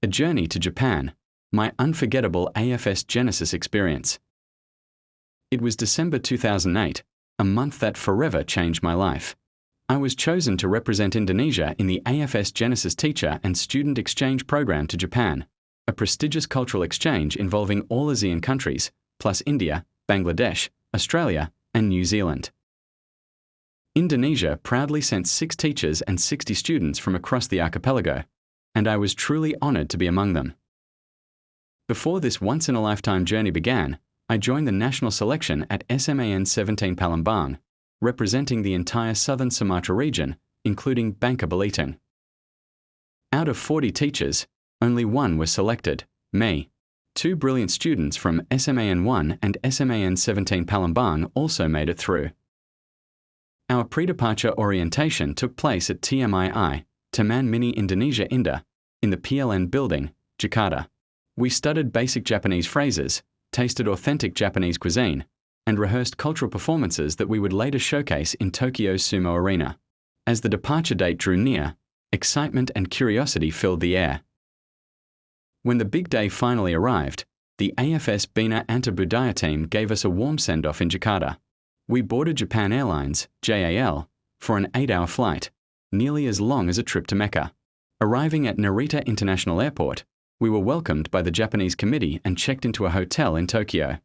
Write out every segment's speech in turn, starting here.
A Journey to Japan, my unforgettable AFS Jenesys experience. It was December 2008, a month that forever changed my life. I was chosen to represent Indonesia in the AFS Jenesys Teacher and Student Exchange Program to Japan, a prestigious cultural exchange involving all ASEAN countries, plus India, Bangladesh, Australia, and New Zealand. Indonesia proudly sent 6 teachers and 60 students from across the archipelago, and I was truly honored to be among them. Before this once-in-a-lifetime journey began, I joined the national selection at SMAN 17 Palembang, representing the entire southern Sumatra region, including Bangka Belitung. Out of 40 teachers, only 1 was selected, me. 2 brilliant students from SMAN 1 and SMAN 17 Palembang also made it through. Our pre-departure orientation took place at TMII, Taman Mini Indonesia Indah, in the PLN building, Jakarta. We studied basic Japanese phrases, tasted authentic Japanese cuisine, and rehearsed cultural performances that we would later showcase in Tokyo's Sumo Arena. As the departure date drew near, excitement and curiosity filled the air. When the big day finally arrived, the AFS Bina Antar Budaya team gave us a warm send-off in Jakarta. We boarded Japan Airlines, JAL, for an 8-hour flight, nearly as long as a trip to Mecca. Arriving at Narita International Airport, we were welcomed by the Japanese committee and checked into a hotel in Tokyo.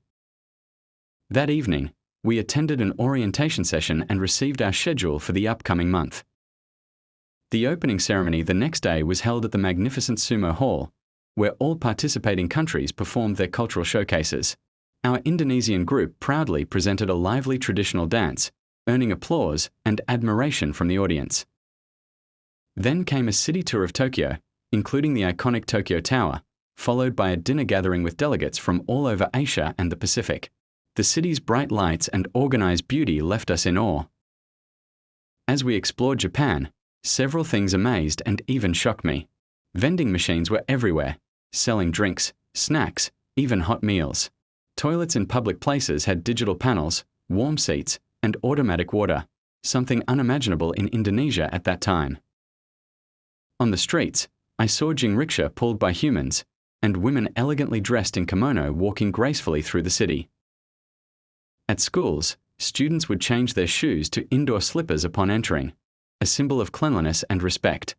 That evening, we attended an orientation session and received our schedule for the upcoming month. The opening ceremony the next day was held at the magnificent Sumo Hall, where all participating countries performed their cultural showcases. Our Indonesian group proudly presented a lively traditional dance, earning applause and admiration from the audience. Then came a city tour of Tokyo, including the iconic Tokyo Tower, followed by a dinner gathering with delegates from all over Asia and the Pacific. The city's bright lights and organized beauty left us in awe. As we explored Japan, several things amazed and even shocked me. Vending machines were everywhere, selling drinks, snacks, even hot meals. Toilets in public places had digital panels, warm seats, and automatic water, something unimaginable in Indonesia at that time. On the streets, I saw jinriksha pulled by humans, and women elegantly dressed in kimono walking gracefully through the city. At schools, students would change their shoes to indoor slippers upon entering, a symbol of cleanliness and respect.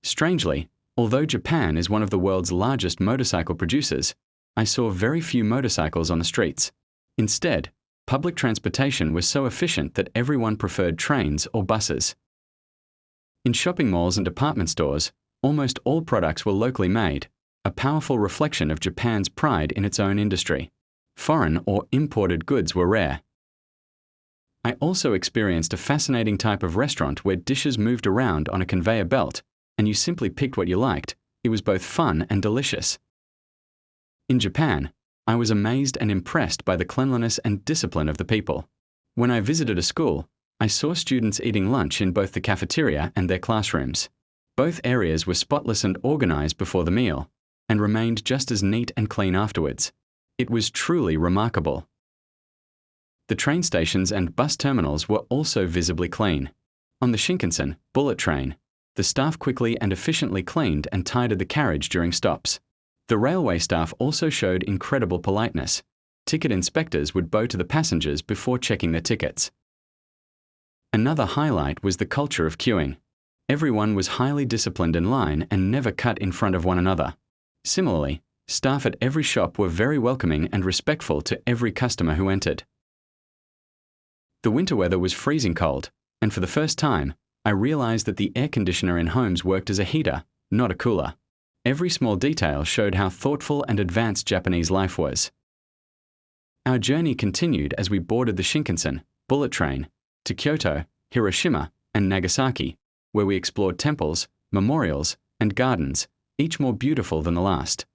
Strangely, although Japan is one of the world's largest motorcycle producers, I saw very few motorcycles on the streets. Instead, public transportation was so efficient that everyone preferred trains or buses. In shopping malls and department stores, almost all products were locally made, a powerful reflection of Japan's pride in its own industry. Foreign or imported goods were rare. I also experienced a fascinating type of restaurant where dishes moved around on a conveyor belt, and you simply picked what you liked. It was both fun and delicious. In Japan, I was amazed and impressed by the cleanliness and discipline of the people. When I visited a school, I saw students eating lunch in both the cafeteria and their classrooms. Both areas were spotless and organized before the meal, and remained just as neat and clean afterwards. It was truly remarkable. The train stations and bus terminals were also visibly clean. On the Shinkansen, bullet train, the staff quickly and efficiently cleaned and tidied the carriage during stops. The railway staff also showed incredible politeness. Ticket inspectors would bow to the passengers before checking their tickets. Another highlight was the culture of queuing. Everyone was highly disciplined in line and never cut in front of one another. Similarly, staff at every shop were very welcoming and respectful to every customer who entered. The winter weather was freezing cold, and for the first time, I realized that the air conditioner in homes worked as a heater, not a cooler. Every small detail showed how thoughtful and advanced Japanese life was. Our journey continued as we boarded the Shinkansen, bullet train, to Kyoto, Hiroshima, and Nagasaki, where we explored temples, memorials, and gardens, each more beautiful than the last.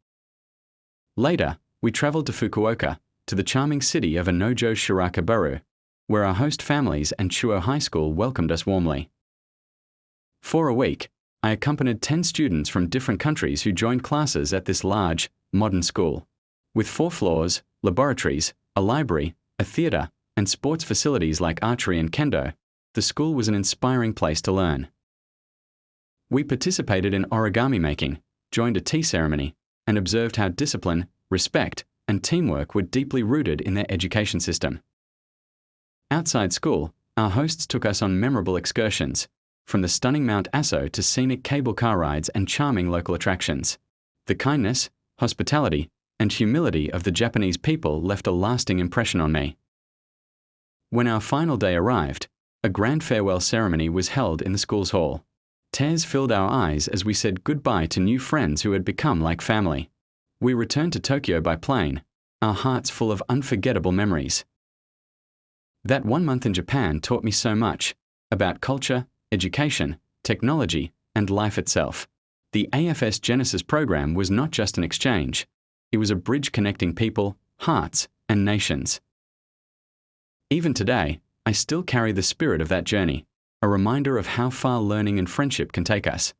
Later, we traveled to Fukuoka, to the charming city of Anojo Shirakabaru, where our host families and Chuo High School welcomed us warmly. For a week, I accompanied 10 students from different countries who joined classes at this large, modern school. With 4 floors, laboratories, a library, a theatre, and sports facilities like archery and kendo, the school was an inspiring place to learn. We participated in origami making, joined a tea ceremony, and observed how discipline, respect, and teamwork were deeply rooted in their education system. Outside school, our hosts took us on memorable excursions, from the stunning Mount Aso to scenic cable car rides and charming local attractions. The kindness, hospitality, and humility of the Japanese people left a lasting impression on me. When our final day arrived, a grand farewell ceremony was held in the school's hall. Tears filled our eyes as we said goodbye to new friends who had become like family. We returned to Tokyo by plane, our hearts full of unforgettable memories. That 1 month in Japan taught me so much about culture, education, technology, and life itself. The AFS Jenesys program was not just an exchange. It was a bridge connecting people, hearts, and nations. Even today, I still carry the spirit of that journey, a reminder of how far learning and friendship can take us.